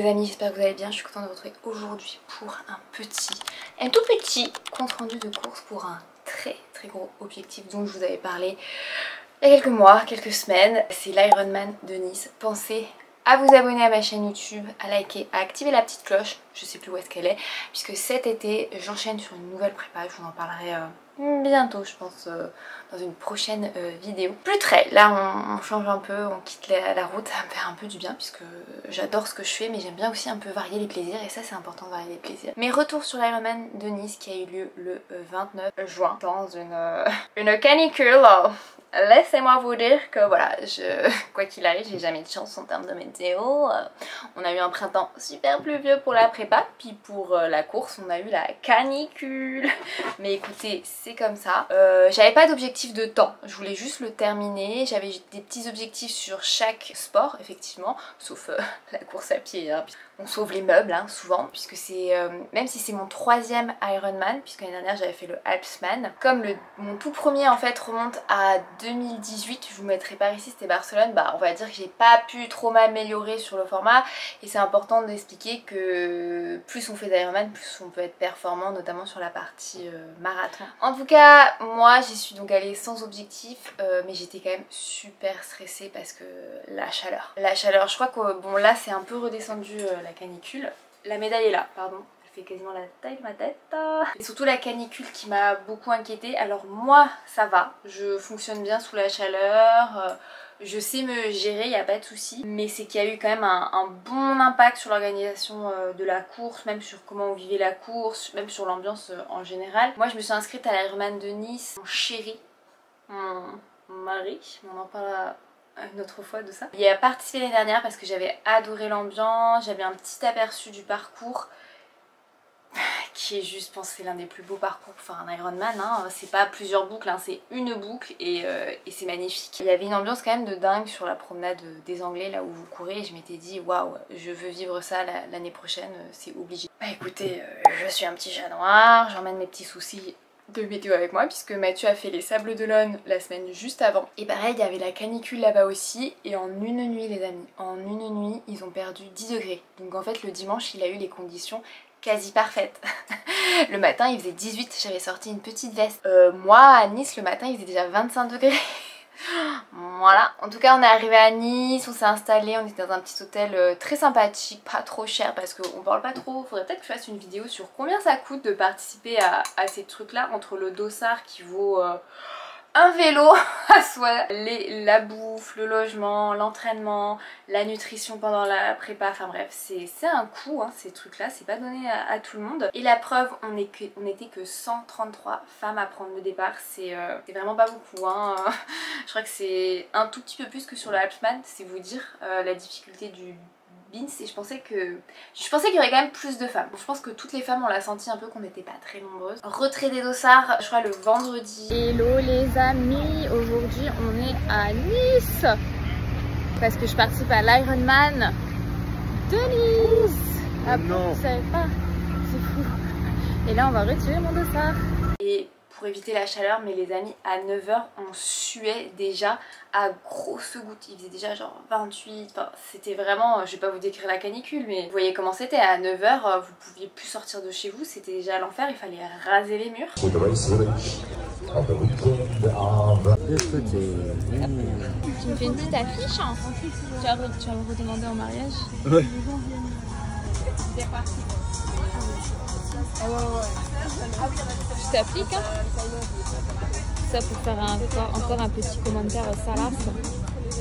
les amis, j'espère que vous allez bien. Je suis contente de vous retrouver aujourd'hui pour un tout petit compte rendu de course pour un très gros objectif dont je vous avais parlé il y a quelques mois, quelques semaines. C'est l'Ironman de Nice. Pensez à vous abonner à ma chaîne YouTube, à liker, à activer la petite cloche, je sais plus où est-ce qu'elle est, puisque cet été j'enchaîne sur une nouvelle prépa, je vous en parlerai bientôt je pense dans une prochaine vidéo. Plus trail, là on change un peu, on quitte la route, ça me fait un peu du bien puisque j'adore ce que je fais mais j'aime bien aussi un peu varier les plaisirs et ça c'est important de varier les plaisirs. Mes retours sur l'Ironman de Nice qui a eu lieu le 29 juin dans une canicule. Laissez-moi vous dire que voilà, quoi qu'il arrive, j'ai jamais de chance en termes de météo. On a eu un printemps super pluvieux pour la prépa, puis pour la course, on a eu la canicule. Mais écoutez, c'est comme ça. J'avais pas d'objectif de temps, je voulais juste le terminer. J'avais des petits objectifs sur chaque sport, effectivement, sauf la course à pied. Hein. On sauve les meubles, hein, souvent, puisque c'est même si c'est mon 3e Ironman, puisque l'année dernière j'avais fait le Alpsman. Comme mon tout premier en fait remonte à 2018, je vous mettrai par ici, c'était Barcelone, bah on va dire que j'ai pas pu trop m'améliorer sur le format et c'est important d'expliquer que plus on fait d'Ironman, plus on peut être performant, notamment sur la partie marathon. En tout cas, moi j'y suis donc allée sans objectif, mais j'étais quand même super stressée parce que la chaleur, je crois que bon là c'est un peu redescendu la canicule. La médaille est là, pardon. Elle fait quasiment la taille de ma tête. Et surtout la canicule qui m'a beaucoup inquiétée. Alors moi, ça va. Je fonctionne bien sous la chaleur. Je sais me gérer, il n'y a pas de souci. Mais c'est qu'il y a eu quand même un bon impact sur l'organisation de la course, même sur comment on vivait la course, même sur l'ambiance en général. Moi, je me suis inscrite à l'Ironman de Nice. Mon chéri, mon mari, on en parlera une autre fois de ça. Il a participé l'année dernière parce que j'avais adoré l'ambiance, j'avais un petit aperçu du parcours qui est juste, je pense que c'est l'un des plus beaux parcours pour faire un Ironman, hein. C'est pas plusieurs boucles, hein, c'est une boucle et c'est magnifique. Il y avait une ambiance quand même de dingue sur la promenade des Anglais là où vous courez et je m'étais dit waouh, je veux vivre ça l'année prochaine, c'est obligé. Bah écoutez, je suis un petit chat noir, j'emmène mes petits soucis de météo avec moi puisque Mathieu a fait les Sables d'Olonne la semaine juste avant et pareil il y avait la canicule là-bas aussi et en une nuit les amis, en une nuit ils ont perdu 10 degrés donc en fait le dimanche il a eu les conditions quasi parfaites. Le matin il faisait 18, j'avais sorti une petite veste. Moi à Nice le matin il faisait déjà 25 degrés. Voilà, en tout cas on est arrivé à Nice, on s'est installé, on était dans un petit hôtel très sympathique, pas trop cher parce qu'on parle pas trop. Faudrait peut-être que je fasse une vidéo sur combien ça coûte de participer à ces trucs là, entre le dossard qui vaut un vélo à soi, la bouffe, le logement, l'entraînement, la nutrition pendant la prépa, enfin bref c'est un coût hein, ces trucs là, c'est pas donné à tout le monde. Et la preuve, on n'était que 133 femmes à prendre le départ, c'est vraiment pas beaucoup hein. Je crois que c'est un tout petit peu plus que sur le Alpsman, c'est vous dire la difficulté du Beans et je pensais qu'il y aurait quand même plus de femmes. Bon, je pense que toutes les femmes on l'a senti un peu qu'on n'était pas très nombreuses. Retrait des dossards, je crois le vendredi. Hello les amis, aujourd'hui on est à Nice parce que je participe à l'Ironman de Nice. Ah non, vous savez pas, c'est fou. Et là on va retirer mon dossard. Et pour éviter la chaleur, mais les amis, à 9 h on suait déjà à grosses gouttes. Il faisait déjà genre 28, enfin, c'était vraiment, je vais pas vous décrire la canicule, mais vous voyez comment c'était. À 9 h vous pouviez plus sortir de chez vous, c'était déjà l'enfer, il fallait raser les murs. Tu me fais une petite affiche hein. Tu vas me redemander en mariage. Ouais. C'est parti. Je t'applique hein. Ça pour faire encore un petit commentaire salace.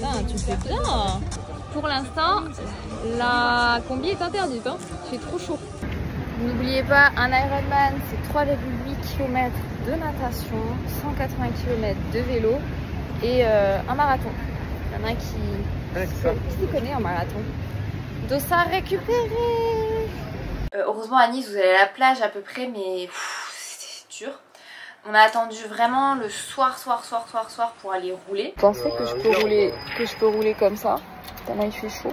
Ah, tu fais bien. Pour l'instant, la combi est interdite hein. Il fait trop chaud. N'oubliez pas, un Ironman c'est 3,8 km de natation, 180 km de vélo et un marathon. Il y en a qui s'y connaît en marathon. Dossard récupéré. Heureusement à Nice vous avez la plage à peu près mais c'était dur. On a attendu vraiment le soir pour aller rouler. Vous pensez que je peux rouler comme ça, tellement il fait chaud.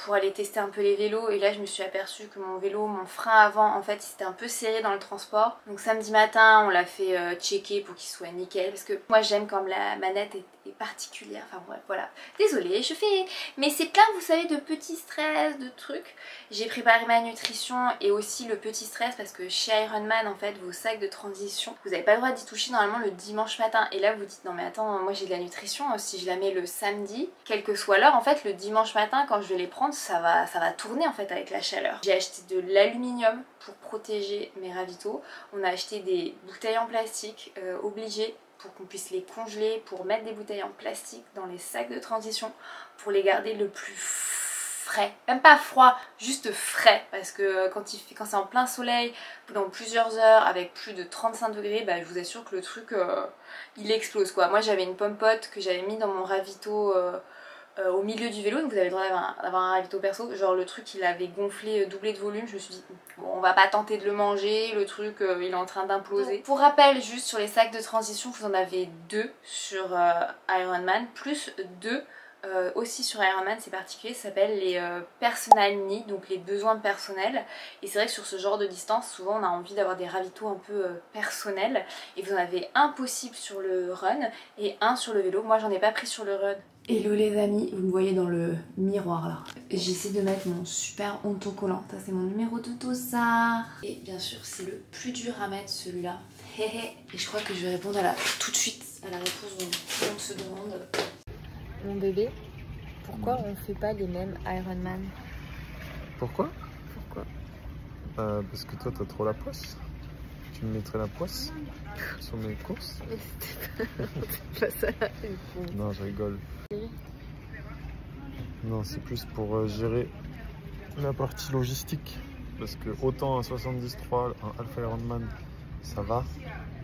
Pour aller tester un peu les vélos et là je me suis aperçue que mon vélo, mon frein avant en fait c'était un peu serré dans le transport. Donc samedi matin on l'a fait checker pour qu'il soit nickel parce que moi j'aime quand la manette est particulière, enfin bref, voilà. Désolée, je fais... Mais c'est plein, vous savez, de petits stress, de trucs. J'ai préparé ma nutrition et aussi le petit stress parce que chez Ironman, en fait, vos sacs de transition, vous n'avez pas le droit d'y toucher normalement le dimanche matin. Et là, vous dites, non mais attends, moi j'ai de la nutrition, si je la mets le samedi, quelle que soit l'heure, en fait, le dimanche matin, quand je vais les prendre, ça va tourner en fait avec la chaleur. J'ai acheté de l'aluminium pour protéger mes ravitaux. On a acheté des bouteilles en plastique obligées pour qu'on puisse les congeler, pour mettre des bouteilles en plastique dans les sacs de transition, pour les garder le plus frais, même pas froid, juste frais, parce que quand c'est en plein soleil, pendant plusieurs heures, avec plus de 35 degrés, bah, je vous assure que le truc, il explose quoi. Moi j'avais une pomme-pote que j'avais mis dans mon ravito au milieu du vélo, donc vous avez le droit d'avoir un ravito perso, genre le truc il avait gonflé, doublé de volume, je me suis dit bon on va pas tenter de le manger, le truc il est en train d'imploser. Pour rappel, juste sur les sacs de transition, vous en avez 2 sur Ironman, plus 2 aussi sur Ironman, c'est particulier, ça s'appelle les personal needs, donc les besoins personnels. Et c'est vrai que sur ce genre de distance, souvent on a envie d'avoir des ravitaux un peu personnels. Et vous en avez un possible sur le run et un sur le vélo. Moi j'en ai pas pris sur le run. Hello les amis, vous me voyez dans le miroir là. J'essaie de mettre mon super autocollant. Ça c'est mon numéro de dossard. Et bien sûr c'est le plus dur à mettre celui-là. Et je crois que je vais répondre tout de suite à la réponse dont tout le monde se demande. Mon bébé, pourquoi on fait pas les mêmes Ironman? Pourquoi? Pourquoi? Parce que toi t'as trop la poisse. Tu me mettrais la poisse sur mes courses? Mais c'était pas ça la réponse. Non, je rigole. Non, c'est plus pour gérer la partie logistique. Parce que autant un 73, un Alpha Ironman, ça va,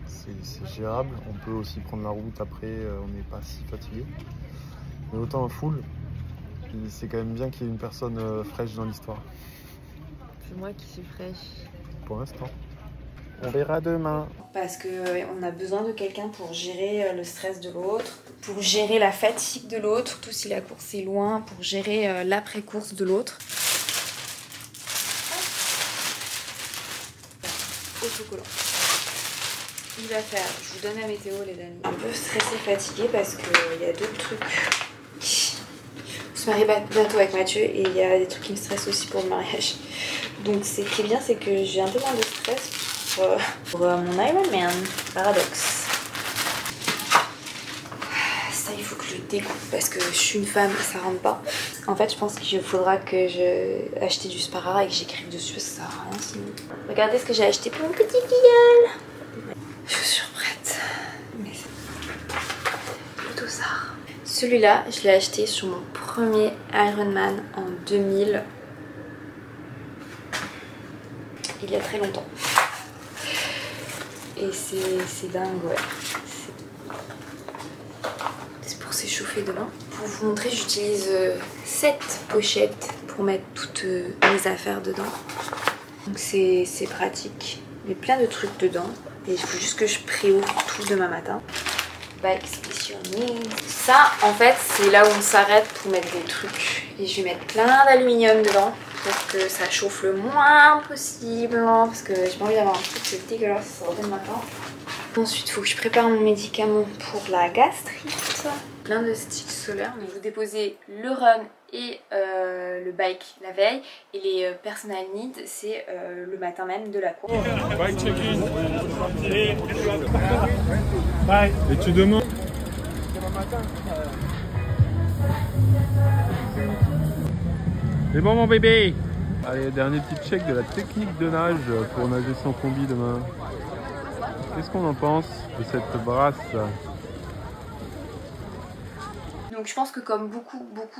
c'est gérable. On peut aussi prendre la route après, on n'est pas si fatigué. Mais autant un full, c'est quand même bien qu'il y ait une personne fraîche dans l'histoire. C'est moi qui suis fraîche. Pour l'instant. On verra demain. Parce qu'on a besoin de quelqu'un pour gérer le stress de l'autre, pour gérer la fatigue de l'autre, surtout si la course est loin, pour gérer l'après-course de l'autre. Autocollant. Il va faire, je vous donne la météo les amis. Un peu stressée, fatiguée parce qu'il y a d'autres trucs. On se marie bientôt avec Mathieu et il y a des trucs qui me stressent aussi pour le mariage. Donc ce qui est bien, c'est que j'ai un peu moins de stress pour mon Ironman. Paradoxe. Ça, il faut que je découpe parce que je suis une femme et ça rentre pas. En fait, je pense qu'il faudra que je achète du Sparara et que j'écrive dessus parce que ça sert à rien sinon. Regardez ce que j'ai acheté pour mon petit filleul. Je suis prête. Mais c'est plutôt ça. Celui-là, je l'ai acheté sur mon premier Ironman en 2000. Il y a très longtemps. Et c'est dingue, ouais. C'est pour s'échauffer demain. Pour vous montrer, j'utilise cette pochette pour mettre toutes mes affaires dedans. Donc c'est pratique. Il y a plein de trucs dedans. Et il faut juste que je préouvre tout demain matin. Bike Special. Ça, en fait, c'est là où on s'arrête pour mettre des trucs. Et je vais mettre plein d'aluminium dedans pour que ça chauffe le moins possible. Parce que j'ai pas envie d'avoir un truc c'est dégueulasse, ça revient le matin. Ensuite, il faut que je prépare mon médicament pour la gastrite. Plein de sticks solaires. Donc vous déposez le run et le bike la veille. Et les personal needs, c'est le matin même de la course. Bye, check-in. Bye. Et tu demandes? C'est bon mon bébé. Allez, dernier petit check de la technique de nage pour nager sans combi demain. Qu'est-ce qu'on en pense de cette brasse? Donc je pense que comme beaucoup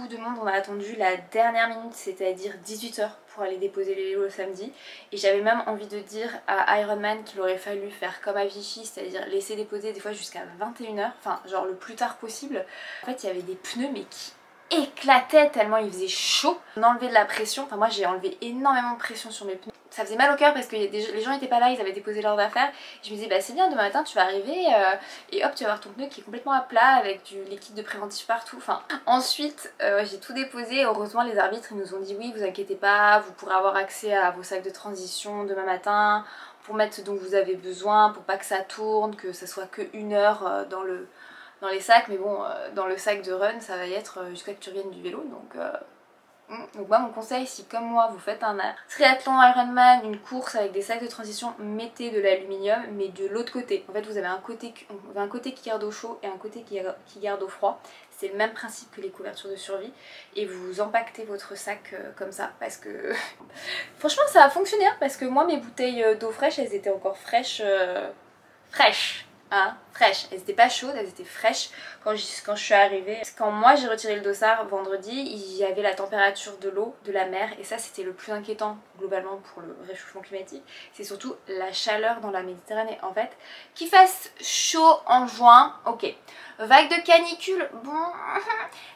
de monde, on a attendu la dernière minute, c'est-à-dire 18 h pour aller déposer les vélos le samedi. Et j'avais même envie de dire à Ironman qu'il aurait fallu faire comme à Vichy, c'est-à-dire laisser déposer des fois jusqu'à 21 h, enfin genre le plus tard possible. En fait il y avait des pneus mais qui éclataient tellement il faisait chaud. On enlevait de la pression, enfin moi j'ai enlevé énormément de pression sur mes pneus. Ça faisait mal au cœur parce que les gens n'étaient pas là, ils avaient déposé leurs affaires. Je me disais bah c'est bien, demain matin tu vas arriver et hop tu vas avoir ton pneu qui est complètement à plat avec du liquide de préventif partout. Enfin, ensuite j'ai tout déposé, heureusement les arbitres ils nous ont dit oui vous inquiétez pas, vous pourrez avoir accès à vos sacs de transition demain matin pour mettre ce dont vous avez besoin, pour pas que ça tourne, que ça soit que 1 heure dans dans les sacs, mais bon, dans le sac de run, ça va y être jusqu'à que tu reviennes du vélo, donc moi mon conseil, si comme moi vous faites un triathlon Ironman, une course avec des sacs de transition, mettez de l'aluminium mais de l'autre côté. En fait vous avez un côté qui garde au chaud et un côté qui garde au froid. C'est le même principe que les couvertures de survie et vous empaquetez votre sac comme ça parce que franchement ça a fonctionné hein, parce que moi mes bouteilles d'eau fraîche elles étaient encore fraîches. Hein, fraîches, elles étaient pas chaudes, elles étaient fraîches quand je suis arrivée. Quand moi j'ai retiré le dossard vendredi, il y avait la température de l'eau, de la mer, et ça c'était le plus inquiétant globalement pour le réchauffement climatique. C'est surtout la chaleur dans la Méditerranée en fait. Qu'il fasse chaud en juin, ok. Vague de canicule, bon,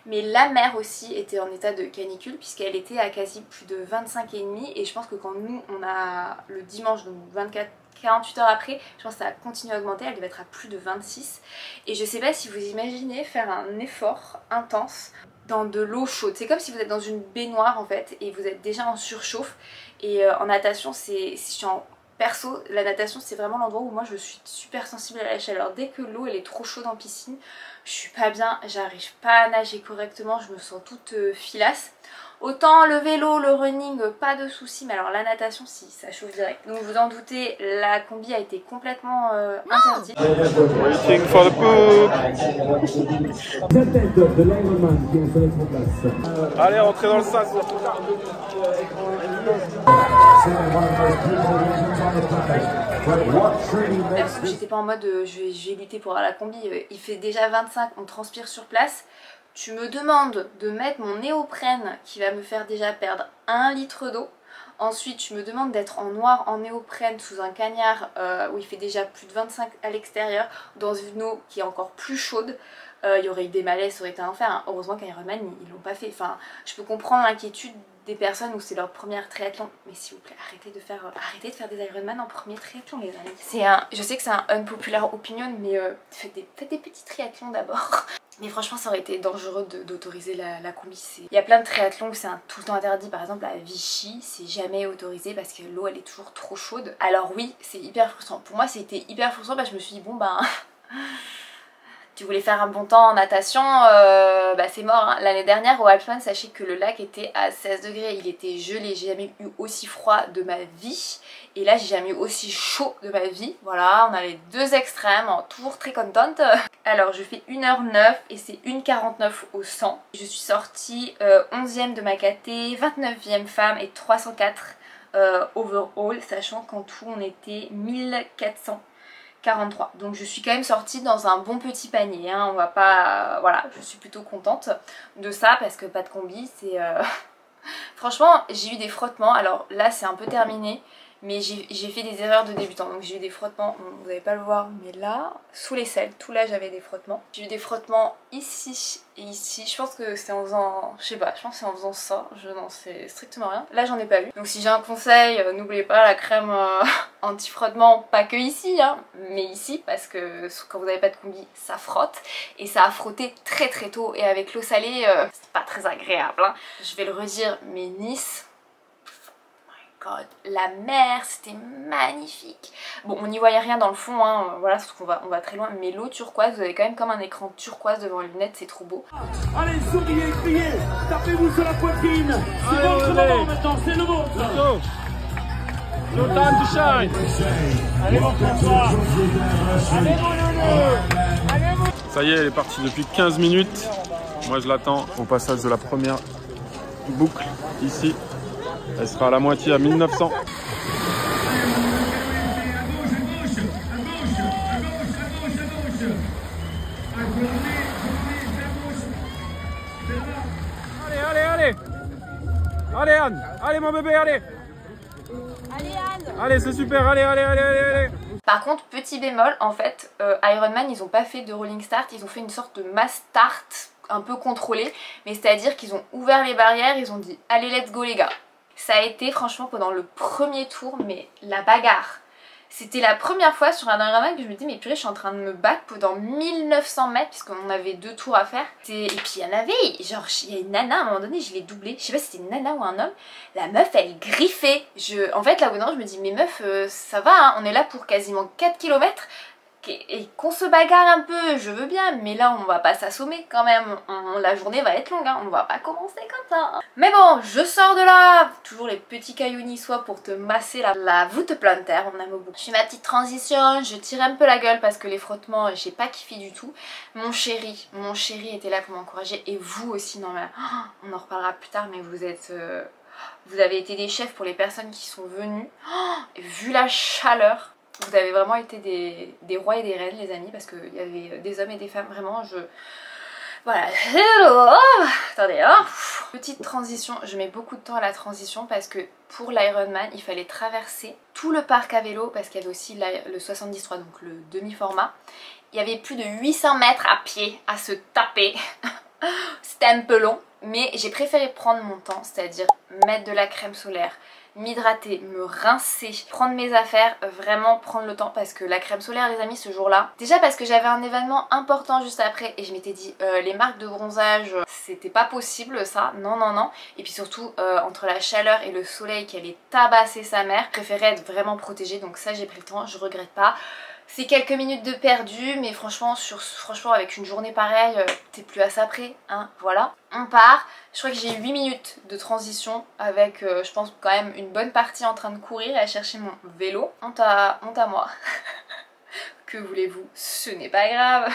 mais la mer aussi était en état de canicule puisqu'elle était à quasi plus de 25,5 et je pense que quand nous on a le dimanche, donc 48 heures après, je pense que ça a continué à augmenter, elle devait être à plus de 26 et je sais pas si vous imaginez faire un effort intense dans de l'eau chaude. C'est comme si vous êtes dans une baignoire en fait et vous êtes déjà en surchauffe et en natation perso, la natation c'est vraiment l'endroit où moi je suis super sensible à la chaleur. Dès que l'eau elle est trop chaude en piscine, je suis pas bien, j'arrive pas à nager correctement, je me sens toute filasse. Autant le vélo, le running, pas de soucis, mais alors la natation, si, ça chauffe direct. Donc vous en doutez, la combi a été complètement interdite. Waiting for the poop. Allez, rentrez dans le sas. J'étais pas en mode je vais lutter pour avoir la combi, il fait déjà 25, on transpire sur place. Tu me demandes de mettre mon néoprène qui va me faire déjà perdre 1 litre d'eau. Ensuite, tu me demandes d'être en noir en néoprène sous un cagnard où il fait déjà plus de 25 à l'extérieur, dans une eau qui est encore plus chaude. Il y aurait eu des malaises, ça aurait été un enfer. Hein. Heureusement qu'Ironman, ils l'ont pas fait. Enfin, je peux comprendre l'inquiétude des personnes où c'est leur première triathlon. Mais s'il vous plaît, arrêtez de faire des Ironman en premier triathlon, les amis. Je sais que c'est un unpopular opinion, mais faites des petits triathlons d'abord. Mais franchement ça aurait été dangereux d'autoriser la combi. Il y a plein de triathlons où c'est tout le temps interdit, par exemple à Vichy c'est jamais autorisé parce que l'eau elle est toujours trop chaude. Alors oui c'est hyper frustrant, pour moi c'était hyper frustrant parce que je me suis dit bon ben tu voulais faire un bon temps en natation, bah c'est mort hein. L'année dernière au Alpman, sachez que le lac était à 16 degrés, il était gelé, j'ai jamais eu aussi froid de ma vie. Et là j'ai jamais eu aussi chaud de ma vie. Voilà, on a les deux extrêmes, toujours très contente. Alors je fais 1h09 et c'est 1h49 au 100. Je suis sortie 11e de ma KT, 29e femme et 304 overall, sachant qu'en tout on était 1443. Donc je suis quand même sortie dans un bon petit panier, hein. On va pas... voilà, je suis plutôt contente de ça parce que pas de combi, c'est... Franchement, j'ai eu des frottements, alors là c'est un peu terminé. Mais j'ai fait des erreurs de débutant, donc j'ai eu des frottements, vous n'allez pas le voir, mais là, sous les selles, tout là j'avais des frottements. J'ai eu des frottements ici et ici, je pense que c'est en faisant, je sais pas, je pense que c'est en faisant ça, je n'en sais strictement rien. Là j'en ai pas eu, donc si j'ai un conseil, n'oubliez pas la crème anti-frottement, pas que ici, hein, mais ici, parce que quand vous n'avez pas de combi, ça frotte, et ça a frotté très très tôt, et avec l'eau salée, c'est pas très agréable, hein. Je vais le redire, mais Nice... God. La mer, c'était magnifique. Bon, on n'y voyait rien dans le fond, hein, voilà, parce qu'on va très loin. Mais l'eau turquoise, vous avez quand même comme un écran turquoise devant les lunettes, c'est trop beau. Allez, souriez, criez, tapez-vous sur la poitrine. C'est votre moment maintenant, c'est le vôtre. No time to shine. Allez, mon François. Allez, mon Nono. Allez, mon... Ça y est, elle est partie depuis 15 minutes. Moi, je l'attends au passage de la première boucle ici. Elle sera à la moitié à 1900. Allez Allez Anne, allez mon bébé, allez. Allez Anne. Allez, c'est super, allez. Par contre, petit bémol, en fait, Ironman, ils ont pas fait de rolling start, ils ont fait une sorte de mass start un peu contrôlé, mais c'est-à-dire qu'ils ont ouvert les barrières, ils ont dit allez let's go les gars. Ça a été franchement pendant le premier tour, mais la bagarre. C'était la première fois sur un Ironman que je me dis mais purée, je suis en train de me battre pendant 1900 mètres puisqu'on avait 2 tours à faire. Et puis il y en avait, genre il y a une nana à un moment donné, je l'ai doublée. Je sais pas si c'était une nana ou un homme. La meuf elle griffait. En fait là au bout d'un moment je me dis mais meuf ça va hein, on est là pour quasiment 4 km. et qu'on se bagarre un peu, je veux bien, mais là on va pas s'assommer quand même, la journée va être longue, hein, on va pas commencer comme ça. Hein. Mais bon, je sors de là, toujours les petits cailloux niçois pour te masser la voûte plantaire, on aime beaucoup. Je fais ma petite transition, je tire un peu la gueule parce que les frottements, j'ai pas kiffé du tout. Mon chéri était là pour m'encourager et vous aussi, non mais on en reparlera plus tard, mais vous êtes... vous avez été des chefs pour les personnes qui sont venues, et vu la chaleur, vous avez vraiment été des rois et des reines les amis, parce qu'il y avait des hommes et des femmes, vraiment voilà, attendez, hein. Petite transition, je mets beaucoup de temps à la transition parce que pour l'Ironman, il fallait traverser tout le parc à vélo parce qu'il y avait aussi le 73, donc le demi-format. Il y avait plus de 800 mètres à pied à se taper. C'était un peu long, mais j'ai préféré prendre mon temps, c'est-à-dire mettre de la crème solaire, m'hydrater, me rincer, prendre mes affaires, vraiment prendre le temps parce que la crème solaire les amis ce jour-là, déjà parce que j'avais un événement important juste après et je m'étais dit les marques de bronzage c'était pas possible ça, non non non, et puis surtout entre la chaleur et le soleil qui allait tabasser sa mère, je préférais être vraiment protégée, donc ça j'ai pris le temps, je regrette pas. C'est quelques minutes de perdu, mais franchement, avec une journée pareille, t'es plus à ça près, hein, voilà. On part, je crois que j'ai 8 minutes de transition avec, je pense, quand même une bonne partie en train de courir et à chercher mon vélo. Honte à moi. Que voulez-vous, ce n'est pas grave.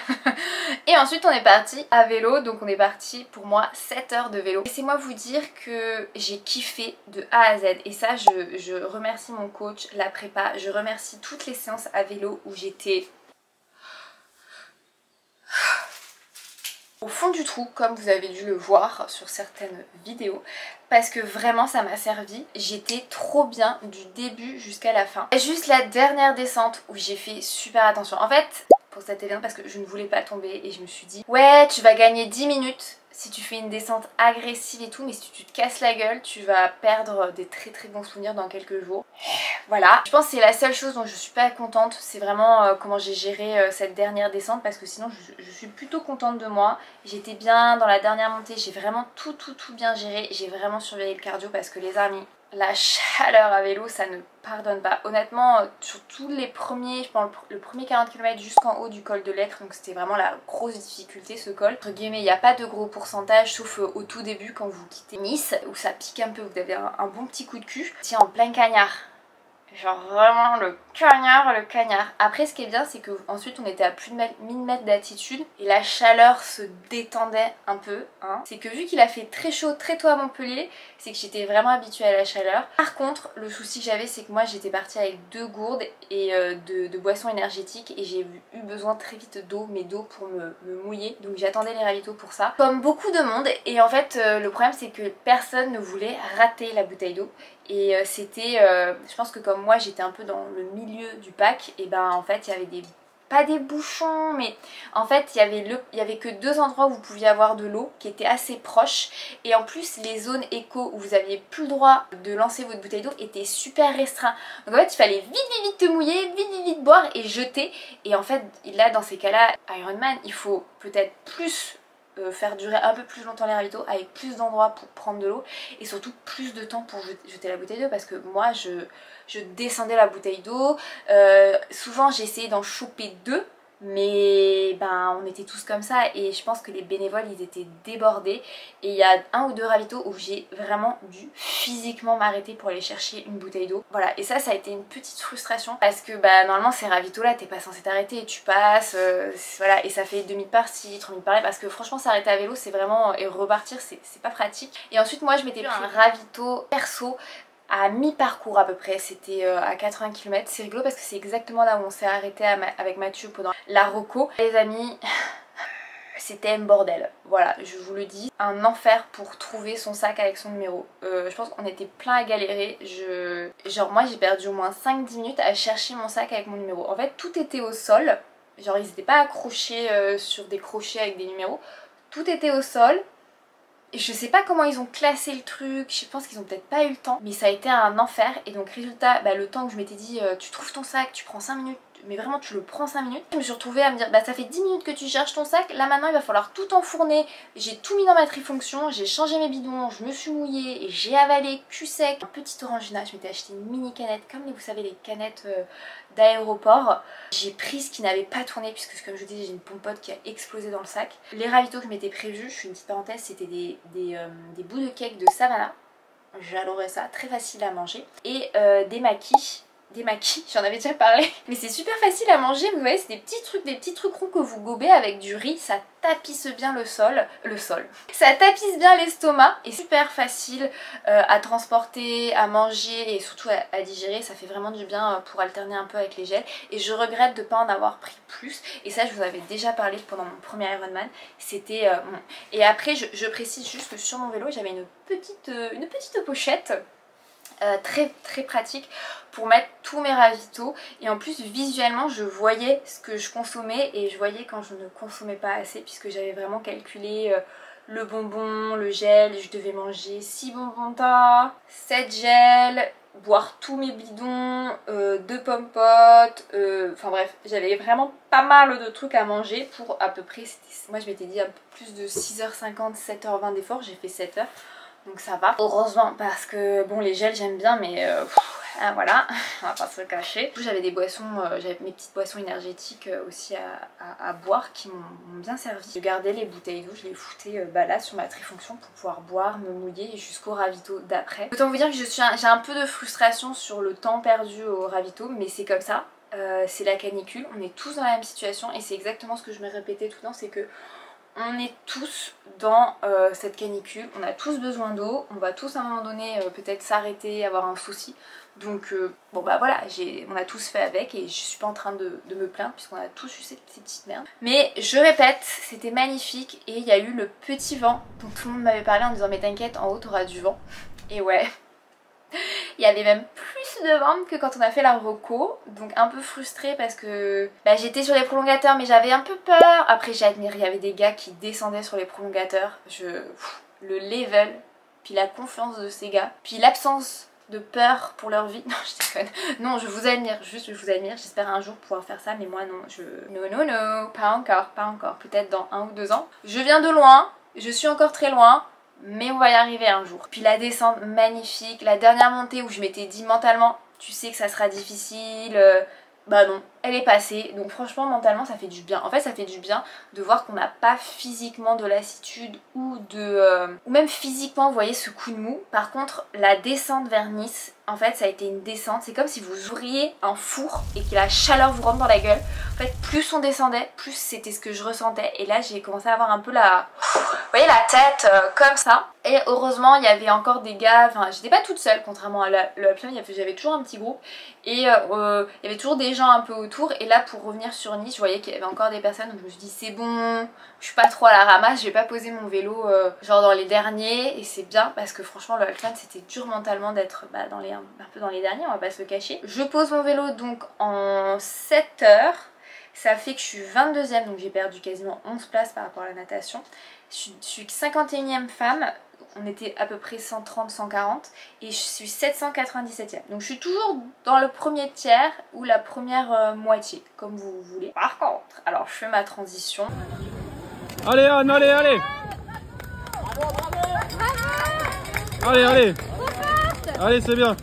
Et ensuite on est parti à vélo, donc on est parti pour moi 7 heures de vélo. Laissez-moi vous dire que j'ai kiffé de A à Z et ça je remercie mon coach, la prépa, je remercie toutes les séances à vélo où j'étais au fond du trou comme vous avez dû le voir sur certaines vidéos parce que vraiment ça m'a servi, j'étais trop bien du début jusqu'à la fin. Et juste la dernière descente où j'ai fait super attention. En fait pour cet événement parce que je ne voulais pas tomber et je me suis dit ouais tu vas gagner 10 minutes si tu fais une descente agressive et tout, mais si tu te casses la gueule tu vas perdre des très très bons souvenirs dans quelques jours. Voilà, je pense que c'est la seule chose dont je suis pas contente, c'est vraiment comment j'ai géré cette dernière descente parce que sinon je suis plutôt contente de moi. J'étais bien dans la dernière montée, j'ai vraiment tout bien géré, j'ai vraiment surveillé le cardio parce que les amis, la chaleur à vélo ça ne pardonne pas. Honnêtement sur tous les premiers, je pense le premier 40 km jusqu'en haut du col de l'Ecre, donc c'était vraiment la grosse difficulté ce col. Entre guillemets il n'y a pas de gros pourcentage sauf au tout début quand vous quittez Nice où ça pique un peu, vous avez un bon petit coup de cul. Tiens en plein cagnard. Genre vraiment le cagnard. Après ce qui est bien c'est que ensuite on était à plus de 1000 mètres d'altitude et la chaleur se détendait un peu, hein. C'est que vu qu'il a fait très chaud très tôt à Montpellier, c'est que j'étais vraiment habituée à la chaleur. Par contre le souci que j'avais c'est que moi j'étais partie avec 2 gourdes et de boissons énergétiques et j'ai eu besoin très vite d'eau, mais d'eau pour me mouiller, donc j'attendais les ravitaux pour ça. Comme beaucoup de monde, et en fait le problème c'est que personne ne voulait rater la bouteille d'eau. Et c'était, je pense que comme moi j'étais un peu dans le milieu du pack, et ben en fait il y avait pas des bouchons, mais en fait il y avait que 2 endroits où vous pouviez avoir de l'eau qui étaient assez proches. Et en plus les zones éco où vous aviez plus le droit de lancer votre bouteille d'eau étaient super restreints. Donc en fait il fallait vite te mouiller, vite boire et jeter. Et en fait là dans ces cas là, Ironman il faut peut-être plus faire durer un peu plus longtemps les ravitaux avec plus d'endroits pour prendre de l'eau et surtout plus de temps pour jeter la bouteille d'eau parce que moi je descendais la bouteille d'eau, souvent j'ai essayé d'en choper 2 mais ben on était tous comme ça et je pense que les bénévoles ils étaient débordés et il y a 1 ou 2 ravitaux où j'ai vraiment dû physiquement m'arrêter pour aller chercher une bouteille d'eau. Voilà, et ça a été une petite frustration parce que bah normalement ces ravitaux là t'es pas censé t'arrêter et tu passes, voilà, et ça fait 2 minutes par-ci, 3 minutes par-là parce que franchement s'arrêter à vélo c'est vraiment, et repartir c'est pas pratique. Et ensuite moi je m'étais pris un ravito perso à mi-parcours à peu près, c'était à 80 km. C'est rigolo parce que c'est exactement là où on s'est arrêté avec Mathieu pendant la reco. Les amis, c'était un bordel, voilà, je vous le dis, un enfer pour trouver son sac avec son numéro. Je pense qu'on était plein à galérer, genre moi j'ai perdu au moins 5-10 minutes à chercher mon sac avec mon numéro. En fait tout était au sol, genre ils n'étaient pas accrochés sur des crochets avec des numéros, tout était au sol. Je sais pas comment ils ont classé le truc, je pense qu'ils ont peut-être pas eu le temps, mais ça a été un enfer. Et donc résultat, bah, le temps que je m'étais dit tu trouves ton sac, tu prends 5 minutes, mais vraiment tu le prends 5 minutes. Je me suis retrouvée à me dire bah ça fait 10 minutes que tu cherches ton sac, là maintenant il va falloir tout enfourner. J'ai tout mis dans ma trifonction, j'ai changé mes bidons, je me suis mouillée et j'ai avalé cul sec. Un petit Orangina, je m'étais acheté une mini canette comme vous savez les canettes d'aéroport. J'ai pris ce qui n'avait pas tourné puisque comme je vous dis j'ai une pompote qui a explosé dans le sac. Les ravitaux que je m'étais prévu, je fais une petite parenthèse, c'était des bouts de cake de Savannah. J'adorais ça, très facile à manger. Et des maquis, j'en avais déjà parlé. Mais c'est super facile à manger, vous voyez, c'est des petits trucs ronds que vous gobez avec du riz. Ça tapisse bien le sol. Ça tapisse bien l'estomac et super facile à transporter, à manger et surtout à digérer. Ça fait vraiment du bien pour alterner un peu avec les gels. Et je regrette de ne pas en avoir pris plus. Et ça, je vous avais déjà parlé pendant mon premier Ironman. C'était bon. Et après, je précise juste que sur mon vélo, j'avais une petite pochette. Très pratique pour mettre tous mes ravitaux et en plus visuellement je voyais ce que je consommais et je voyais quand je ne consommais pas assez puisque j'avais vraiment calculé le bonbon, le gel, je devais manger 6 bonbons de tas, 7 gels, boire tous mes bidons, 2 pommes-potes, enfin bref j'avais vraiment pas mal de trucs à manger pour à peu près, moi je m'étais dit un peu plus de 6h50, 7h20 d'efforts, j'ai fait 7h. Donc ça va, heureusement parce que bon les gels j'aime bien mais voilà, on va pas se le cacher. J'avais des boissons, j'avais mes petites boissons énergétiques aussi à boire qui m'ont bien servi. Je gardais les bouteilles d'eau, je les foutais là sur ma trifonction pour pouvoir boire, me mouiller jusqu'au ravito d'après. Autant vous dire que j'ai un peu de frustration sur le temps perdu au ravito mais c'est comme ça, c'est la canicule, on est tous dans la même situation et c'est exactement ce que je me répétais tout le temps, c'est que on est tous dans cette canicule, on a tous besoin d'eau, on va tous à un moment donné peut-être s'arrêter, avoir un souci. Donc bon bah voilà, on a tous fait avec et je suis pas en train de me plaindre puisqu'on a tous eu ces petites merdes. Mais je répète, c'était magnifique et il y a eu le petit vent dont tout le monde m'avait parlé en disant mais t'inquiète, en haut t'auras du vent. Et ouais, il y avait même plus de vent que quand on a fait la reco, donc un peu frustrée parce que bah, j'étais sur les prolongateurs mais j'avais un peu peur. Après j'admire, il y avait des gars qui descendaient sur les prolongateurs, le level, puis la confiance de ces gars, puis l'absence de peur pour leur vie. Non je déconne, non je vous admire, juste je vous admire, j'espère un jour pouvoir faire ça mais moi non, non, pas encore, peut-être dans 1 ou 2 ans. Je viens de loin, je suis encore très loin. Mais on va y arriver un jour. Puis la descente magnifique, la dernière montée où je m'étais dit mentalement tu sais que ça sera difficile, bah non, elle est passée. Donc franchement mentalement ça fait du bien. En fait ça fait du bien de voir qu'on n'a pas physiquement de lassitude ou même physiquement vous voyez ce coup de mou. Par contre la descente vers Nice, en fait ça a été une descente, c'est comme si vous ouvriez un four et que la chaleur vous rentre dans la gueule. En fait plus on descendait, plus c'était ce que je ressentais et là j'ai commencé à avoir un peu vous voyez la tête comme ça. Et heureusement il y avait encore des gars, enfin j'étais pas toute seule contrairement à l'Alpine, j'avais toujours un petit groupe et il y avait toujours des gens un peu autour. Et là pour revenir sur Nice je voyais qu'il y avait encore des personnes donc je me suis dit c'est bon, je suis pas trop à la ramasse, je vais pas poser mon vélo genre dans les derniers et c'est bien parce que franchement le Alpine c'était dur mentalement d'être un peu dans les derniers, on va pas se le cacher. Je pose mon vélo donc en 7 heures, ça fait que je suis 22e donc j'ai perdu quasiment 11 places par rapport à la natation. Je suis 51e femme, on était à peu près 130-140 et je suis 797e. Donc je suis toujours dans le premier tiers ou la première moitié, comme vous voulez. Par contre, alors je fais ma transition. Allez Anne, allez, allez. Allez, allez, c'est bien.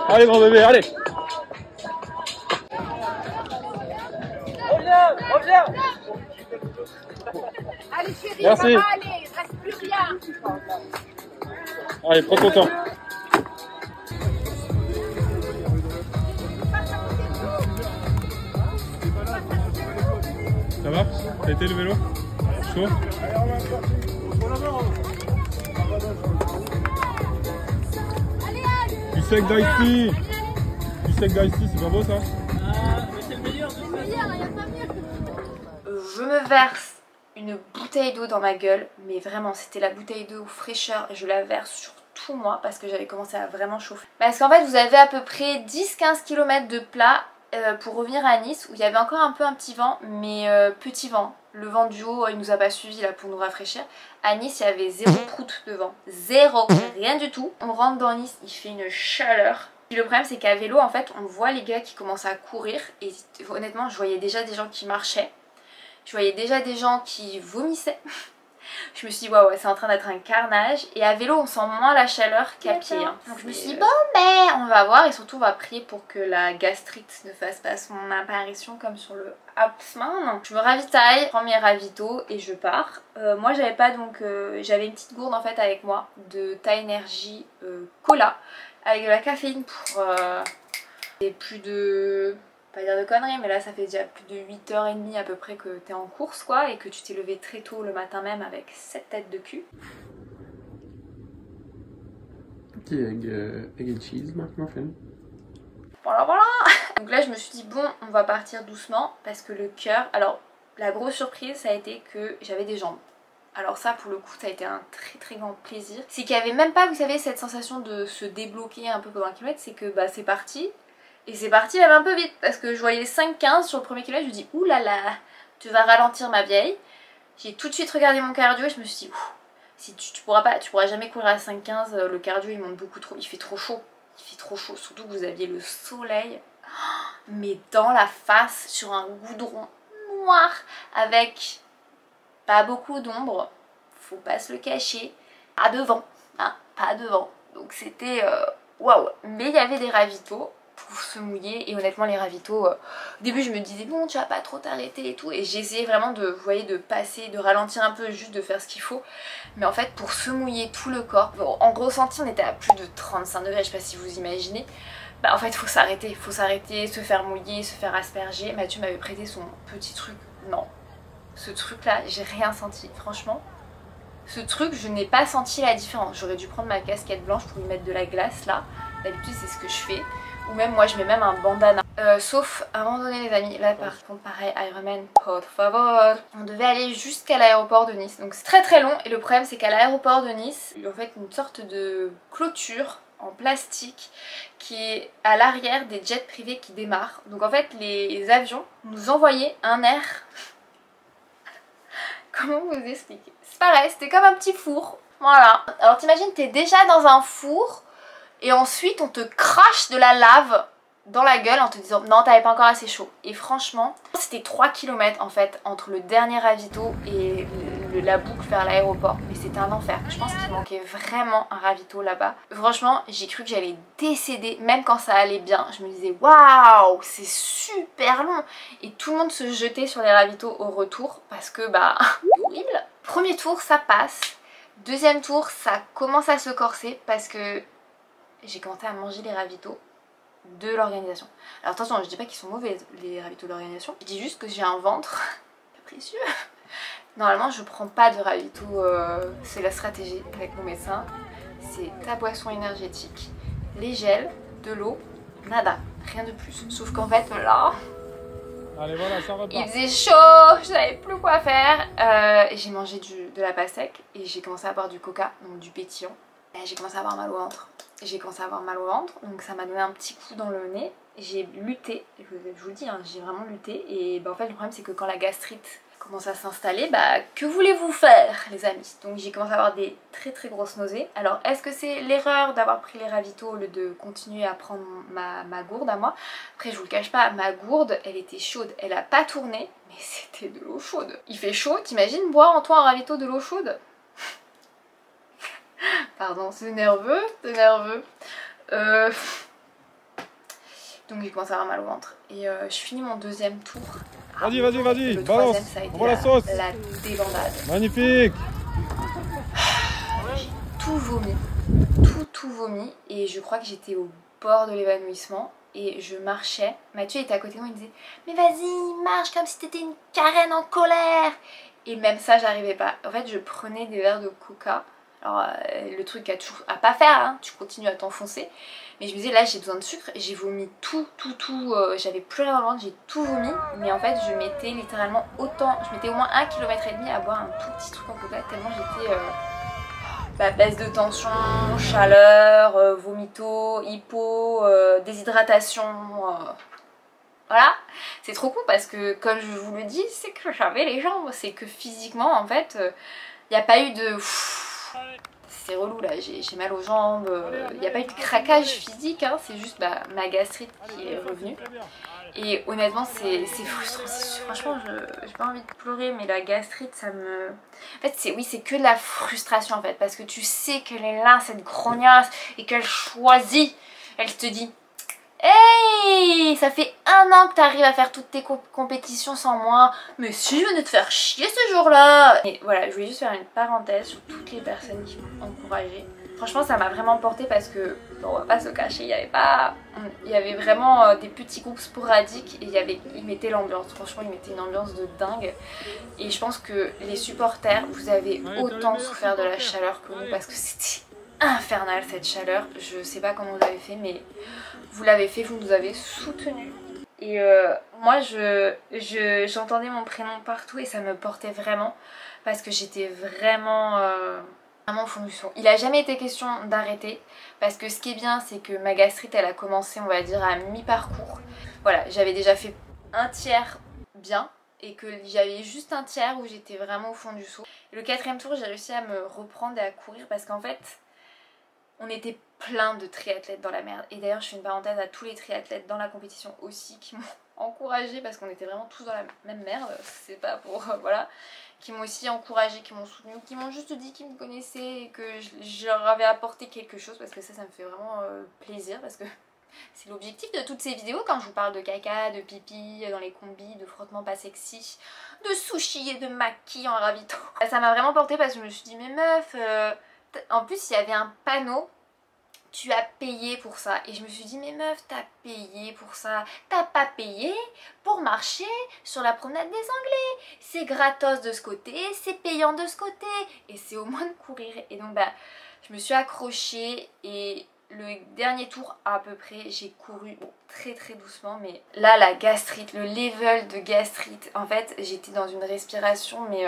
Allez grand bébé, allez. Reviens. Allez chérie, merci. Ça va aller, il reste plus rien. Allez, prends ton temps. Ça va? Ça a été le vélo? Chaud? Du sec d'ici! Du sec d'ici, c'est pas beau ça? C'est le meilleur, il n'y a pas mieux. Je me verse une bouteille d'eau dans ma gueule, mais vraiment c'était la bouteille d'eau fraîcheur et je la verse sur tout moi parce que j'avais commencé à vraiment chauffer. Parce qu'en fait vous avez à peu près 10-15 km de plat pour revenir à Nice où il y avait encore un peu un petit vent, mais petit vent. Le vent du haut il nous a pas suivi là pour nous rafraîchir. À Nice il y avait 0 prout de vent, 0, rien du tout. On rentre dans Nice, il fait une chaleur. Puis le problème c'est qu'à vélo en fait on voit les gars qui commencent à courir et honnêtement je voyais déjà des gens qui marchaient. Je voyais déjà des gens qui vomissaient. Je me suis dit waouh, c'est en train d'être un carnage. Et à vélo on sent moins la chaleur qu'à pied hein. Donc je me suis dit bon ben on va voir et surtout on va prier pour que la gastrite ne fasse pas son apparition comme sur le Hapsman. Je me ravitaille, je prends mes ravitaux et je pars. Moi j'avais pas donc j'avais une petite gourde en fait avec moi de Thai Energy Cola avec de la caféine pour et plus de... pas dire de conneries mais là ça fait déjà plus de 8h30 à peu près que t'es en course quoi et que tu t'es levé très tôt le matin même avec cette tête de cul. Petit egg and cheese McMuffin. Voilà. Donc là je me suis dit bon on va partir doucement parce que le cœur... Alors la grosse surprise ça a été que j'avais des jambes. Alors ça pour le coup ça a été un très grand plaisir. C'est qu'il n'y avait même pas vous savez cette sensation de se débloquer un peu pendant un kilomètre. C'est que bah c'est parti. Et c'est parti même un peu vite parce que je voyais 5,15 sur le premier kilomètre, je me dis oulala, tu vas ralentir ma vieille. J'ai tout de suite regardé mon cardio et je me suis dit si tu pourras jamais courir à 5,15, le cardio il monte beaucoup trop, il fait trop chaud. Il fait trop chaud, surtout que vous aviez le soleil mais dans la face sur un goudron noir avec pas beaucoup d'ombre, faut pas se le cacher, pas de vent, hein, pas de vent. Donc c'était waouh, mais il y avait des ravitaux pour se mouiller et honnêtement les ravitaux au début je me disais bon tu vas pas trop t'arrêter et tout et j'essayais vraiment de, vous voyez, de passer, de ralentir un peu juste de faire ce qu'il faut mais en fait pour se mouiller tout le corps, bon, en ressenti on était à plus de 35 degrés, je sais pas si vous imaginez, bah en fait faut s'arrêter, se faire mouiller, se faire asperger. Mathieu m'avait prêté son petit truc, non ce truc là j'ai rien senti franchement. Ce truc je n'ai pas senti la différence, j'aurais dû prendre ma casquette blanche pour lui mettre de la glace là, d'habitude c'est ce que je fais. Ou même moi je mets même un bandana. Sauf à un moment donné les amis, là par contre pareil Ironman, por favor. On devait aller jusqu'à l'aéroport de Nice. Donc c'est très long et le problème c'est qu'à l'aéroport de Nice, il y a en fait une sorte de clôture en plastique qui est à l'arrière des jets privés qui démarrent. Donc en fait les avions nous envoyaient un air... Comment vous expliquer? C'est pareil, c'était comme un petit four. Voilà. Alors t'imagines t'es déjà dans un four et ensuite on te crache de la lave dans la gueule en te disant non t'avais pas encore assez chaud. Et franchement c'était 3 km en fait entre le dernier ravito et la boucle vers l'aéroport. Mais c'était un enfer. Je pense qu'il manquait vraiment un ravito là-bas. Franchement j'ai cru que j'allais décéder même quand ça allait bien. Je me disais waouh c'est super long. Et tout le monde se jetait sur les ravitos au retour parce que bah horrible. Premier tour ça passe. Deuxième tour ça commence à se corser parce que j'ai commencé à manger les ravitaux de l'organisation. Alors attention, je dis pas qu'ils sont mauvais les ravitaux de l'organisation, je dis juste que j'ai un ventre capricieux. Normalement je prends pas de ravitaux, c'est la stratégie avec mon médecin, c'est ta boisson énergétique, les gels, de l'eau, nada, rien de plus. Sauf qu'en fait là, allez, voilà, ça repart. Il faisait chaud, je savais plus quoi faire. J'ai mangé de la pastèque et j'ai commencé à boire du coca, donc du pétillant. J'ai commencé à avoir mal au ventre. Donc ça m'a donné un petit coup dans le nez. J'ai lutté, je vous le dis, hein, j'ai vraiment lutté. Et bah, en fait le problème c'est que quand la gastrite commence à s'installer, bah que voulez-vous faire les amis? Donc j'ai commencé à avoir des très grosses nausées. Alors est-ce que c'est l'erreur d'avoir pris les ravitaux au lieu de continuer à prendre ma gourde à moi? Après je vous le cache pas, ma gourde elle était chaude, elle a pas tourné, mais c'était de l'eau chaude. Il fait chaud, t'imagines boire en toi un ravito de l'eau chaude? Pardon, c'est nerveux, Donc j'ai commencé à avoir mal au ventre. Et je finis mon deuxième tour. Vas-y, Le balance, troisième, ça a été on voit la sauce. la débandade. Magnifique. J'ai tout vomi. Tout vomi. Et je crois que j'étais au bord de l'évanouissement. Et je marchais. Mathieu était à côté de moi, il me disait mais vas-y, marche comme si t'étais une carène en colère. Et même ça, j'arrivais pas. En fait, je prenais des verres de coca. Alors le truc à pas faire, hein, tu continues à t'enfoncer. Mais je me disais là j'ai besoin de sucre, j'ai vomi tout, j'avais plus rien dans le ventre, j'ai tout vomi. Mais en fait je mettais littéralement autant, je mettais au moins 1,5 km à boire un tout petit truc en coca tellement j'étais baisse de tension, chaleur, vomito, hypo, déshydratation, voilà. C'est trop con parce que comme je vous le dis, c'est que j'avais les jambes, c'est que physiquement en fait, il n'y a pas eu de... C'est relou là, j'ai mal aux jambes, il n'y a pas eu de craquage physique, hein, c'est juste ma gastrite qui est revenue. Et honnêtement c'est frustrant, franchement j'ai pas envie de pleurer mais la gastrite ça me... En fait c'est que de la frustration en fait, parce que tu sais qu'elle est là cette grognasse et qu'elle choisit, elle te dit hey, ça fait 1 an que t'arrives à faire toutes tes compétitions sans moi, mais si je venais te faire chier ce jour-là. Et voilà, je voulais juste faire une parenthèse sur toutes les personnes qui m'ont encouragée. Franchement ça m'a vraiment porté parce que, bon, on va pas se cacher, il y avait vraiment des petits groupes sporadiques et ils mettaient l'ambiance, franchement ils mettaient une ambiance de dingue. Et je pense que les supporters, vous avez autant souffert de la chaleur que nous parce que c'était infernal cette chaleur. Je sais pas comment vous avez fait mais vous l'avez fait, vous nous avez soutenus. Et moi j'entendais mon prénom partout et ça me portait vraiment parce que j'étais vraiment au fond du son. Il a jamais été question d'arrêter parce que ce qui est bien c'est que ma gastrite elle a commencé on va dire à mi-parcours. Voilà, j'avais déjà fait un tiers bien et que j'avais juste un tiers où j'étais vraiment au fond du seau. Le 4e tour j'ai réussi à me reprendre et à courir parce qu'en fait on était plein de triathlètes dans la merde. Et d'ailleurs je fais une parenthèse à tous les triathlètes dans la compétition aussi qui m'ont encouragée parce qu'on était vraiment tous dans la même merde. C'est pas pour... voilà. Qui m'ont aussi encouragée, qui m'ont soutenue, qui m'ont juste dit qu'ils me connaissaient et que je leur avais apporté quelque chose parce que ça me fait vraiment plaisir parce que c'est l'objectif de toutes ces vidéos quand je vous parle de caca, de pipi dans les combis, de frottement pas sexy, de sushi et de maquis en ravito. Ça m'a vraiment porté parce que je me suis dit mais meuf, en plus il y avait un panneau, tu as payé pour ça. Et je me suis dit mais meuf t'as payé pour ça, t'as pas payé pour marcher sur la promenade des Anglais. C'est gratos de ce côté, c'est payant de ce côté et c'est au moins de courir. Et donc je me suis accrochée et le dernier tour à peu près j'ai couru très très doucement mais là la gastrite, le level de gastrite, en fait j'étais dans une respiration mais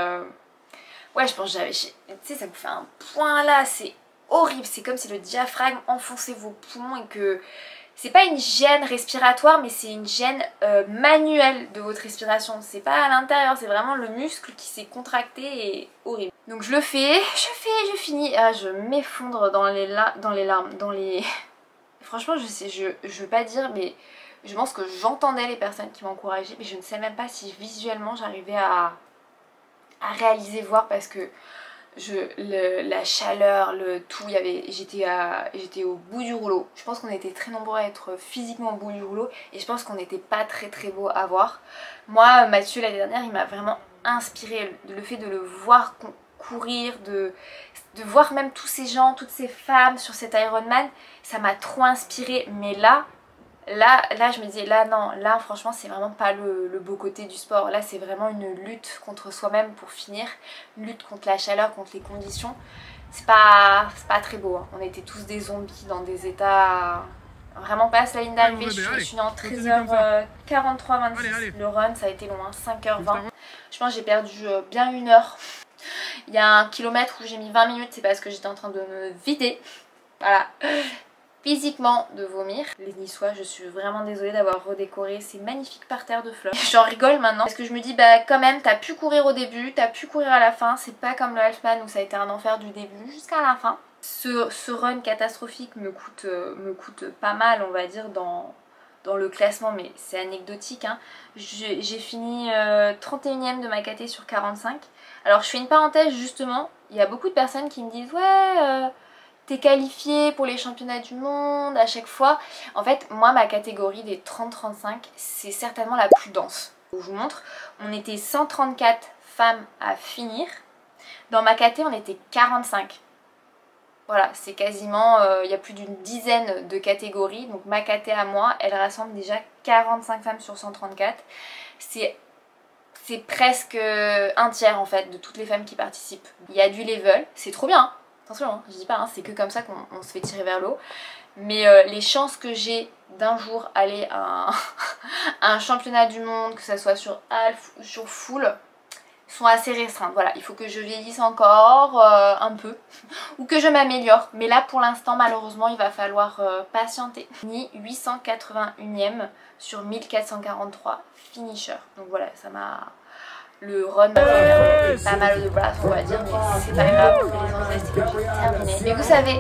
ouais je pense que j'avais, tu sais ça me fait un point là, c'est horrible, c'est comme si le diaphragme enfonçait vos poumons et que c'est pas une gêne respiratoire mais c'est une gêne manuelle de votre respiration, c'est pas à l'intérieur, c'est vraiment le muscle qui s'est contracté et horrible. Donc je le fais, je finis, je m'effondre dans les larmes, franchement je veux pas dire mais je pense que j'entendais les personnes qui m'encourageaient mais je ne sais même pas si visuellement j'arrivais à réaliser, voir parce que la chaleur, le tout, j'étais au bout du rouleau. Je pense qu'on était très nombreux à être physiquement au bout du rouleau et je pense qu'on n'était pas très très beau à voir. Moi, Mathieu l'année dernière, il m'a vraiment inspiré, le fait de le voir courir, de voir même tous ces gens, toutes ces femmes sur cet Ironman, ça m'a trop inspiré. Mais là je me dis non, là franchement c'est vraiment pas le beau côté du sport. Là c'est vraiment une lutte contre soi-même pour finir, une lutte contre la chaleur, contre les conditions. C'est pas très beau, hein. On était tous des zombies dans des états vraiment pas à la ligne d'arrivée. Je suis en 13h43-26, le run ça a été long, hein, 5h20. Je pense que j'ai perdu bien 1 heure. Il y a 1 kilomètre où j'ai mis 20 minutes, c'est parce que j'étais en train de me vider. Voilà. Physiquement de vomir. Les Niçois, je suis vraiment désolée d'avoir redécoré ces magnifiques parterres de fleurs. J'en rigole maintenant parce que je me dis quand même t'as pu courir au début, t'as pu courir à la fin, c'est pas comme le Halfman où ça a été un enfer du début jusqu'à la fin. Ce run catastrophique me coûte pas mal on va dire dans le classement mais c'est anecdotique, hein. J'ai fini 31ème de ma KT sur 45. Alors je fais une parenthèse justement, il y a beaucoup de personnes qui me disent ouais t'es qualifiée pour les championnats du monde à chaque fois. En fait, moi, ma catégorie des 30-35, c'est certainement la plus dense. Je vous montre, on était 134 femmes à finir. Dans ma caté, on était 45. Voilà, c'est quasiment, il y a plus d'une dizaine de catégories. Donc ma caté à moi, elle rassemble déjà 45 femmes sur 134. C'est presque un tiers en fait de toutes les femmes qui participent. Il y a du level, c'est trop bien, hein. Attention, hein, je dis pas, hein, c'est que comme ça qu'on se fait tirer vers le haut. Mais les chances que j'ai d'un jour aller à un championnat du monde, que ça soit sur half ou sur full, sont assez restreintes. Voilà, il faut que je vieillisse encore un peu ou que je m'améliore. Mais là pour l'instant malheureusement il va falloir patienter. Ni 881ème sur 1443 finisher. Donc voilà, ça m'a... Le run m'a fait pas mal de place on va dire, mais c'est pas grave, l'essentiel c'est que j'ai terminé. Mais vous savez,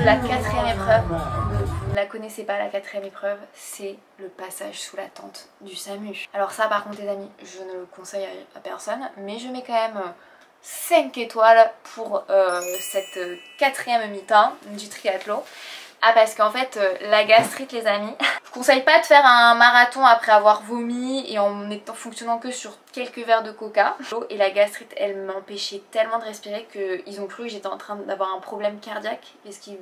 la 4e épreuve, vous ne la connaissez pas la 4e épreuve, c'est le passage sous la tente du SAMU. Alors ça par contre les amis, je ne le conseille à personne, mais je mets quand même 5 étoiles pour cette 4e mi-temps du triathlon. Ah parce qu'en fait la gastrite les amis, je conseille pas de faire un marathon après avoir vomi et en étant fonctionnant que sur quelques verres de coca. Et la gastrite elle m'empêchait tellement de respirer qu'ils ont cru que j'étais en train d'avoir un problème cardiaque. Parce qu'ils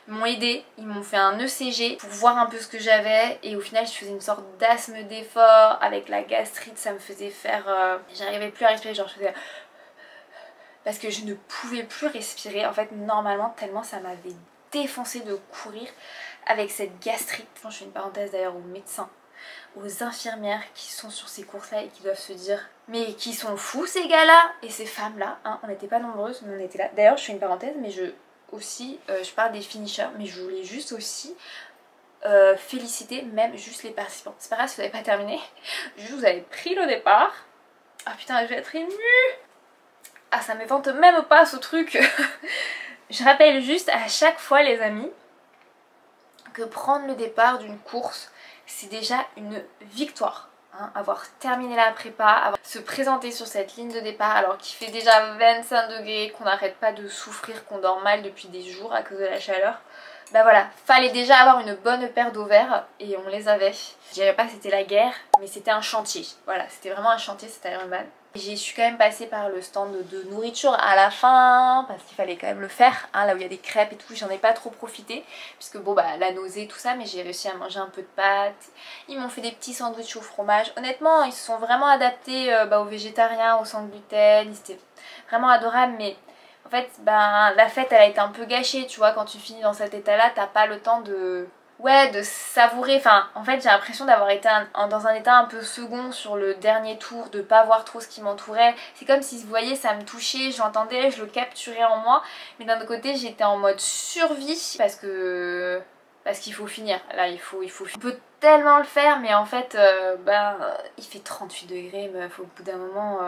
m'ont aidé, ils m'ont fait un ECG pour voir un peu ce que j'avais et au final je faisais une sorte d'asthme d'effort. Avec la gastrite ça me faisait faire... j'arrivais plus à respirer, genre je faisais... Parce que je ne pouvais plus respirer en fait normalement tellement ça m'avait défoncé de courir avec cette gastrite. Je fais une parenthèse d'ailleurs aux médecins, aux infirmières qui sont sur ces courses là et qui doivent se dire mais qui sont fous ces gars là et ces femmes là, hein. On n'était pas nombreuses mais on était là. D'ailleurs je fais une parenthèse mais je parle des finishers mais je voulais juste aussi féliciter même juste les participants. C'est pas grave si vous n'avez pas terminé, juste vous avez pris le départ. Ah putain je vais être émue. Ah ça me vante même pas ce truc. Je rappelle juste à chaque fois les amis que prendre le départ d'une course c'est déjà une victoire, hein. Avoir terminé la prépa, se présenter sur cette ligne de départ alors qu'il fait déjà 25 degrés, qu'on n'arrête pas de souffrir, qu'on dort mal depuis des jours à cause de la chaleur. Bah voilà, fallait déjà avoir une bonne paire d'ovaires et on les avait. Je dirais pas que c'était la guerre mais c'était un chantier, voilà c'était vraiment un chantier cet Ironman. J'ai su quand même passer par le stand de nourriture à la fin parce qu'il fallait quand même le faire, hein, là où il y a des crêpes et tout, j'en ai pas trop profité puisque bon bah la nausée tout ça, mais j'ai réussi à manger un peu de pâtes. Ils m'ont fait des petits sandwichs au fromage, honnêtement ils se sont vraiment adaptés aux végétariens, aux sans gluten, c'était vraiment adorable. Mais en fait ben la fête elle a été un peu gâchée, tu vois, quand tu finis dans cet état là t'as pas le temps de... Ouais, de savourer, enfin en fait j'ai l'impression d'avoir été dans un état un peu second sur le dernier tour, de pas voir trop ce qui m'entourait. C'est comme si vous voyez ça me touchait, je l'entendais, je le capturais en moi, mais d'un autre côté j'étais en mode survie parce qu'il faut finir, là il faut on peut tellement le faire mais en fait il fait 38 degrés meuf, au bout d'un moment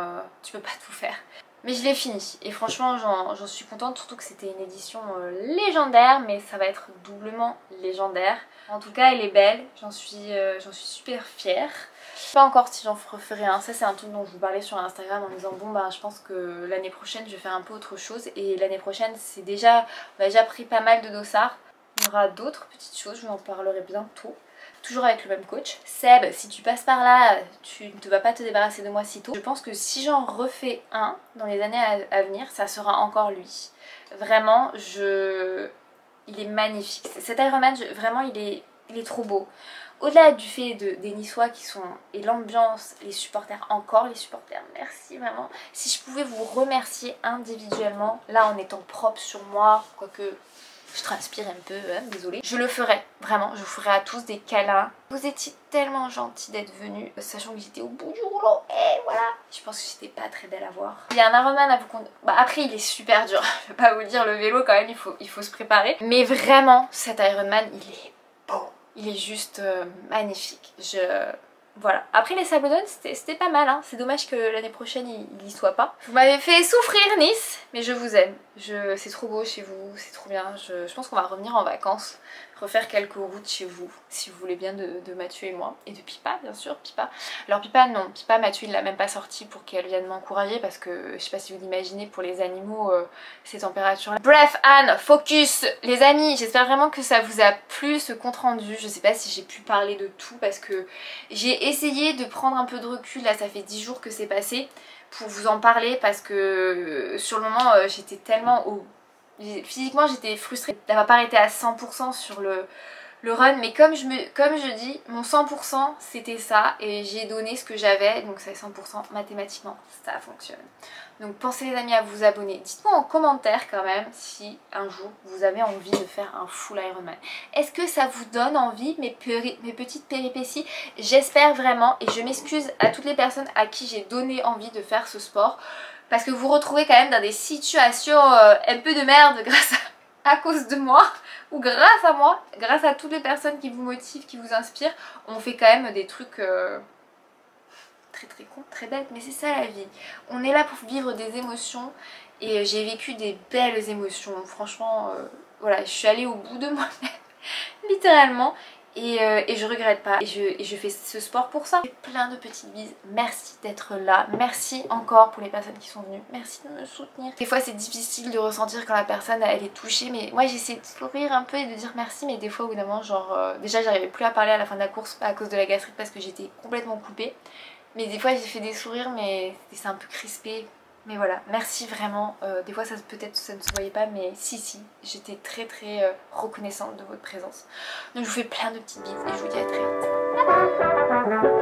tu peux pas tout faire. Mais je l'ai fini et franchement j'en suis contente, surtout que c'était une édition légendaire, mais ça va être doublement légendaire. En tout cas elle est belle, j'en suis super fière. Je sais pas encore si j'en referai un, ça c'est un truc dont je vous parlais sur Instagram en me disant bon bah je pense que l'année prochaine je vais faire un peu autre chose. Et l'année prochaine c'est déjà, on a déjà pris pas mal de dossards, il y aura d'autres petites choses, je vous en parlerai bientôt. Toujours avec le même coach. Seb, si tu passes par là, tu ne vas pas te débarrasser de moi si tôt. Je pense que si j'en refais un dans les années à venir, ça sera encore lui. Vraiment, il est magnifique. Cet Ironman, vraiment, il est trop beau. Au-delà du fait des Niçois qui sont... et l'ambiance, les supporters, merci vraiment. Si je pouvais vous remercier individuellement, là en étant propre sur moi, quoique... je transpire un peu, hein, désolée. Je le ferai, vraiment, je vous ferai à tous des câlins. Vous étiez tellement gentils d'être venus, sachant que j'étais au bout du rouleau, et voilà. Je pense que j'étais pas très belle à voir. Il y a un Ironman à vous compter. Bah après il est super dur, je vais pas vous dire, le vélo quand même, il faut se préparer. Mais vraiment, cet Ironman, il est beau. Il est juste magnifique. Voilà. Après les Sables d'Olonne c'était pas mal, hein. C'est dommage que l'année prochaine il y soit pas. Vous m'avez fait souffrir Nice, mais je vous aime. C'est trop beau chez vous, c'est trop bien. Je pense qu'on va revenir en vacances, refaire quelques routes chez vous, si vous voulez bien, de Mathieu et moi. Et de Pipa bien sûr, Pipa. Alors Pipa non, Pipa Mathieu il l'a même pas sorti pour qu'elle vienne m'encourager parce que je sais pas si vous l'imaginez, pour les animaux ces températures là. Bref Anne, focus les amis, j'espère vraiment que ça vous a plu ce compte rendu. Je sais pas si j'ai pu parler de tout parce que j'ai essayé de prendre un peu de recul, là ça fait 10 jours que c'est passé, pour vous en parler parce que sur le moment j'étais tellement physiquement j'étais frustrée d'avoir pas été à 100% sur le run, mais comme je dis, mon 100% c'était ça et j'ai donné ce que j'avais, donc c'est 100% mathématiquement, ça fonctionne. Donc pensez les amis à vous abonner. Dites-moi en commentaire quand même si un jour vous avez envie de faire un full Ironman. Est-ce que ça vous donne envie, mes petites péripéties? J'espère vraiment, et je m'excuse à toutes les personnes à qui j'ai donné envie de faire ce sport, parce que vous vous retrouvez quand même dans des situations un peu de merde grâce à cause de moi, ou grâce à moi, grâce à toutes les personnes qui vous motivent, qui vous inspirent. On fait quand même des trucs très con, très bêtes, mais c'est ça la vie. On est là pour vivre des émotions et j'ai vécu des belles émotions. Franchement, voilà, je suis allée au bout de moi-même, littéralement. Et je regrette pas, et je fais ce sport pour ça. Plein de petites bises, merci d'être là, merci encore pour les personnes qui sont venues, merci de me soutenir. Des fois c'est difficile de ressentir quand la personne elle est touchée, mais moi j'essaie de sourire un peu et de dire merci, mais des fois au bout d'un moment genre déjà j'arrivais plus à parler à la fin de la course à cause de la gastrite parce que j'étais complètement coupée. Mais des fois j'ai fait des sourires mais c'est un peu crispé. Mais voilà, merci vraiment. Des fois peut-être ça ne se voyait pas, mais si, j'étais très reconnaissante de votre présence. Donc je vous fais plein de petites bises et je vous dis à très vite.